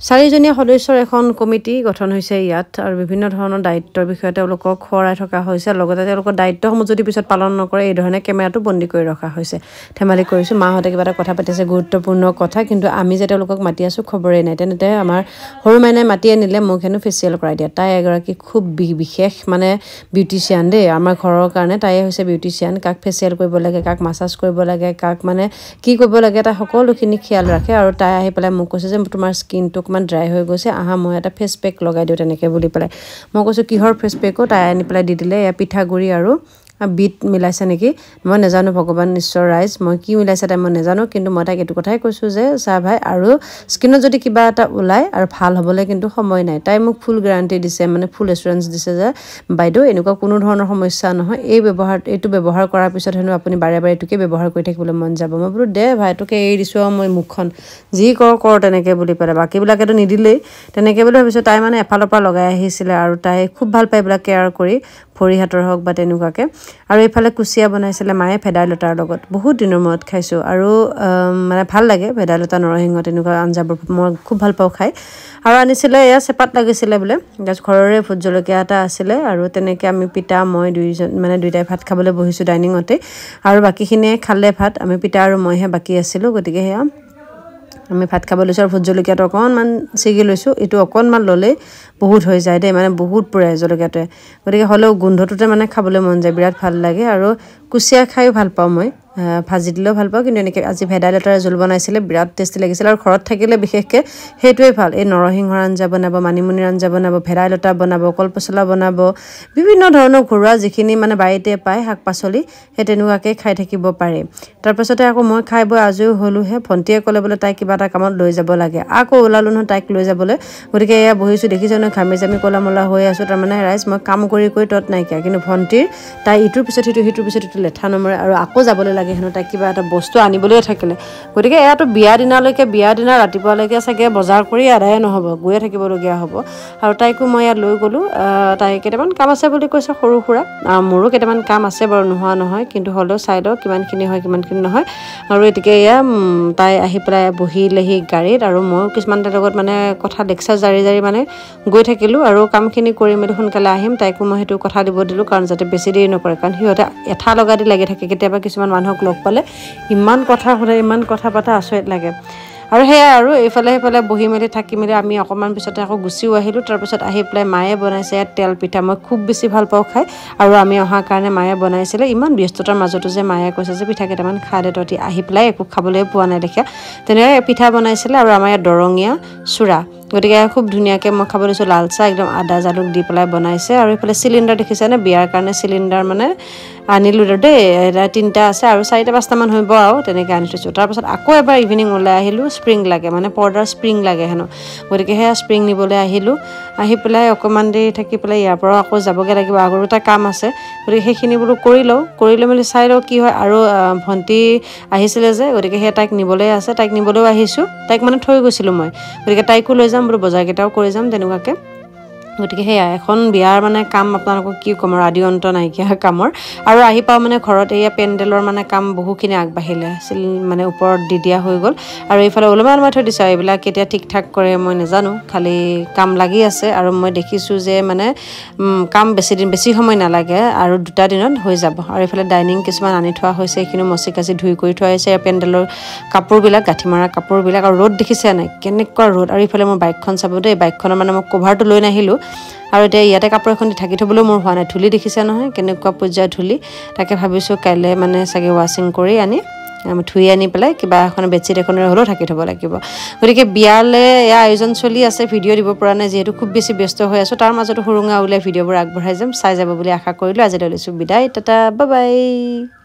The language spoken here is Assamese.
চাৰিজনীয়া সদস্যৰ এখন কমিটি গঠন হৈছে ইয়াত আৰু বিভিন্ন ধৰণৰ দায়িত্বৰ বিষয়ে তেওঁলোকক খৰাই থকা হৈছে লগতে তেওঁলোকৰ দায়িত্বসমূহ যদি পিছত পালন নকৰে এই ধৰণে কেমেৰাটো বন্দী কৰি ৰখা হৈছে ধেমালি কৰিছোঁ মাহঁতে কিবা এটা কথা পাতিছে গুৰুত্বপূৰ্ণ কথা কিন্তু আমি যে তেওঁলোকক মাতি আছোঁ খবৰেই নাই তেনেতে আমাৰ সৰু মাইনাই মাতি আনিলে মোক হেনো ফেচিয়েল কৰাই দিয়া তাই এগৰাকী খুব বিশেষ মানে বিউটিচিয়ান দেই আমাৰ ঘৰৰ কাৰণে তাই হৈছে বিউটিচিয়ান কাক ফেচিয়েল কৰিব লাগে কাক মাছাজ কৰিব লাগে কাক মানে কি কৰিব লাগে তাই সকলোখিনি খিয়াল ৰাখে আৰু তাই আহি পেলাই মোক কৈছে যে তোমাৰ স্কিনটো অকণমান ড্ৰাই হৈ গৈছে আহা মই এটা ফেচ পেক লগাই দিওঁ তেনেকৈ বুলি পেলাই মই কৈছোঁ কিহৰ ফেচ পেকো তাই আনি পেলাই দি দিলে এয়া পিঠাগুড়ি আৰু বিট মিলাইছে নেকি মই নাজানো ভগৱান ঈশ্বৰ ৰাইজ মই কি মিলাইছে তাই মই নাজানো কিন্তু মই তাইক এইটো কথাই কৈছোঁ যে চা ভাই আৰু স্কিনত যদি কিবা এটা ওলায় আৰু ভাল হ'বলৈ কিন্তু সময় নাই তাই মোক ফুল গেৰাণ্টি দিছে মানে ফুল এচুৰেঞ্চ দিছে যে বাইদেউ এনেকুৱা কোনো ধৰণৰ সমস্যা নহয় এইটো ব্যৱহাৰ কৰাৰ পিছত হেনো আপুনি বাৰে বাৰে এইটোকে ব্যৱহাৰ কৰি থাকিবলৈ মন যাব মই বোলো দে ভাই তোকে এৰি দিছোঁ আৰু মই মুখখন যি কৰ তেনেকৈ বুলি পেলাই বাকীবিলাকেতো নিদিলেই তেনেকৈ বুলি ভাবিছোঁ তাই মানে এফালৰ পৰা লগাই আহিছিলে আৰু তাই খুব ভাল পায় এইবিলাক কেয়াৰ কৰি ভৰি হাতৰ হওক বা তেনেকুৱাকৈ আৰু এইফালে কুচিয়া বনাইছিলে মায়ে ভেদাইলতাৰ লগত বহুত দিনৰ মূৰত খাইছোঁ আৰু মানে ভাল লাগে ভেদাইলতা নৰসিংহ তেনেকুৱা আঞ্জাবোৰ মই খুব ভাল পাওঁ খাই আৰু আনিছিলে এয়া চেপাত লাগিছিলে বোলে ঘৰৰে ভোট জলকীয়া এটা আছিলে আৰু তেনেকৈ আমি পিতা মই দুইটাই ভাত খাবলৈ বহিছোঁ ডাইনিঙতে আৰু বাকীখিনিয়ে খালে ভাত আমি পিতা আৰু মইহে বাকী আছিলোঁ গতিকে সেয়া আমি ভাত খাব লৈছোঁ আৰু ভোট জলকীয়াটো অকণমান ছিগি লৈছোঁ এইটো অকণমান ল'লেই বহুত হৈ যায় দেই মানে বহুত পুৰে জলকীয়াটোৱে গতিকে হ'লেও গোন্ধটোতে মানে খাবলৈ মন যায় বিৰাট ভাল লাগে আৰু কুচিয়া খায়ো ভাল পাওঁ মই ভাজি দিলেও ভাল পাওঁ কিন্তু এনেকৈ আজি ভেদাইলতাৰ জোল বনাইছিলে বিৰাট টেষ্টি লাগিছিলে আৰু ঘৰত থাকিলে বিশেষকৈ সেইটোৱে ভাল এই নৰসিংহৰ আঞ্জা বনাব মানিমুনিৰ আঞ্জা বনাব ভেদাইলতা বনাব কলপচলা বনাব বিভিন্ন ধৰণৰ ঘৰুৱা যিখিনি মানে বাৰীতে পায় শাক পাচলি সেই তেনেকুৱাকৈ খাই থাকিব পাৰে তাৰপাছতে আকৌ মই খাই বৈ আজৰি হ'লোহে ভণ্টিয়ে ক'লে বোলে তাই কিবা এটা কামত লৈ যাব লাগে আকৌ ওলালোঁ নহয় তাইক লৈ যাবলৈ গতিকে এয়া বহিছোঁ দেখিছোঁ নহয় ঘামি জামি ক'লা মলা হৈ আছোঁ তাৰমানে ৰাইজ মই কাম কৰি তত নাইকিয়া কিন্তু ভণ্টিৰ তাই ইটোৰ পিছত সিটো লেঠা নমৰে আৰু আকৌ যাবলৈ লাগে হেনো তাইক কিবা এটা বস্তু আনিবলৈ থাকিলে গতিকে এয়াতো বিয়া দিনা ৰাতিপুৱালৈকে চাগে বজাৰ কৰি আদায়ে নহ'ব গৈয়ে থাকিবলগীয়া হ'ব আৰু তাইকো মই ইয়াত লৈ গ'লোঁ তাই কেইটামান কাম আছে বুলি কৈছে সৰু সুৰা মোৰো কেইটামান কাম আছে বাৰু নোহোৱা নহয় কিন্তু হ'লেও চাই লওঁ কিমানখিনি হয় কিমানখিনি নহয় আৰু এতিকে এয়া তাই আহি পেলাই বহিলেহি গাড়ীত আৰু ময়ো কিছুমান তাইৰ লগত মানে কথা লেকচাৰ জাৰি মানে গৈ থাকিলোঁ আৰু কামখিনি কৰি মেলি সোনকালে আহিম তাইকো মই সেইটো কথা দিব দিলোঁ কাৰণ যাতে বেছি দেৰি নকৰে কাৰণ সিহঁতে এঠা লগা দি লাগি থাকে কেতিয়াবা কিছুমান মানুহক লগ পালে ইমান কথা সোধে ইমান কথা পাতা আচৰিত লাগে আৰু সেয়াই আৰু এইফালে সেইফালে বহি মেলি থাকি মেলি আমি অকণমান পিছতে আকৌ গুচিও আহিলোঁ তাৰপিছত আহি পেলাই মায়ে বনাইছে ইয়াত তেল পিঠা মই খুব বেছি ভাল পাওঁ খাই আৰু আমি অহাৰ কাৰণে মায়ে বনাইছিলে ইমান ব্যস্ততাৰ মাজতো যে মায়ে কৈছে যে পিঠা কেইটামান খাই দে তহঁতি আহি পেলাই একো খাবলৈ পোৱা নাই লেখীয়া তেনেকৈ পিঠা বনাইছিলে আৰু আমাৰ ইয়াত দৰঙীয়া চূড়া গতিকে খুব ধুনীয়াকৈ মই খাব লৈছোঁ লাল চাহ একদম আদা জালুক দি পেলাই বনাইছে আৰু এইফালে চিলিণ্ডাৰ দেখিছেনে বিয়াৰ কাৰণে চিলিণ্ডাৰ মানে আনিলোঁ দেই এটা 3টা আছে আৰু 4টা 5টামান হ'ব আৰু তেনেকৈ আনি থৈছোঁ তাৰপাছত আকৌ এবাৰ ইভিনিং ওলাই আহিলোঁ স্প্ৰিং লাগে মানে পৰ্দাৰ স্প্ৰিং লাগে হেনো গতিকে সেয়া স্প্ৰিং নিবলৈ আহিলোঁ আহি পেলাই অকণমান দেৰি থাকি পেলাই ইয়াৰ পৰা আকৌ যাবগৈ লাগিব আগৰো এটা কাম আছে গতিকে সেইখিনি বোলো কৰি লৈ মেলি চাই লওঁ কি হয় আৰু ভণ্টি আহিছিলে যে গতিকে সেই তাইক নিবলৈ আছে তাইক নিবলৈও আহিছোঁ তাইক মানে থৈ গৈছিলোঁ মই গতিকে তাইকো লৈ যাম বোলো বজাৰকেইটাও কৰি যাম তেনেকুৱাকৈ গতিকে সেয়া এখন বিয়াৰ মানে কাম আপোনালোকক কি ক'ম আৰু আদি অন্ত নাইকিয়া কামৰ আৰু আহি পাওঁ মানে ঘৰত এয়া পেণ্ডেলৰ মানে কাম বহুখিনি আগবাঢ়িলে মানে ওপৰত দি দিয়া হৈ গ'ল আৰু এইফালে ওলমাই থৈ দিছোঁ এইবিলাক কেতিয়া ঠিক ঠাক কৰে মই নাজানো খালি কাম লাগি আছে আৰু মই দেখিছোঁ যে মানে কাম বেছি সময় নালাগে আৰু 2টা দিনত হৈ যাব আৰু এইফালে ডাইনিং কিছুমান আনি থোৱা হৈছে এইখিনি মচি কাচি ধুই কৰি থোৱা হৈছে পেণ্ডেলৰ কাপোৰবিলাক গাঁঠি মৰা কাপোৰবিলাক আৰু ৰ'দ দেখিছে নাই কেনেকুৱা ৰ'দ আৰু এইফালে মোৰ বাইকখন চাব দেই বাইকখনৰ মানে মই কভাৰটো লৈ নাহিলোঁ আৰু এতিয়া ইয়াতে কাপোৰ এখন দি ঢাকি থ'বলৈও মোৰ হোৱা নাই ধূলি দেখিছে নহয় কেনেকুৱা পৰ্যায়ৰ ধূলি তাকে ভাবিছোঁ কাইলৈ মানে চাগে ৱাশ্বিং কৰি আনি ধুই আনি পেলাই কিবা এখন বেডশ্বীট এখনেৰে হ'লেও ঢাকি থ'ব লাগিব গতিকে বিয়ালৈ এয়া আয়োজন চলি আছে ভিডিঅ' দিব পৰা নাই যিহেতু খুব বেছি ব্যস্ত হৈ আছোঁ তাৰ মাজতো সুৰুঙা উলিয়াই ভিডিঅ'বোৰ আগবঢ়াই যাম চাই যাব বুলি আশা কৰিলোঁ আজিলৈ লৈছোঁ বিদায় টাটা বাই বাই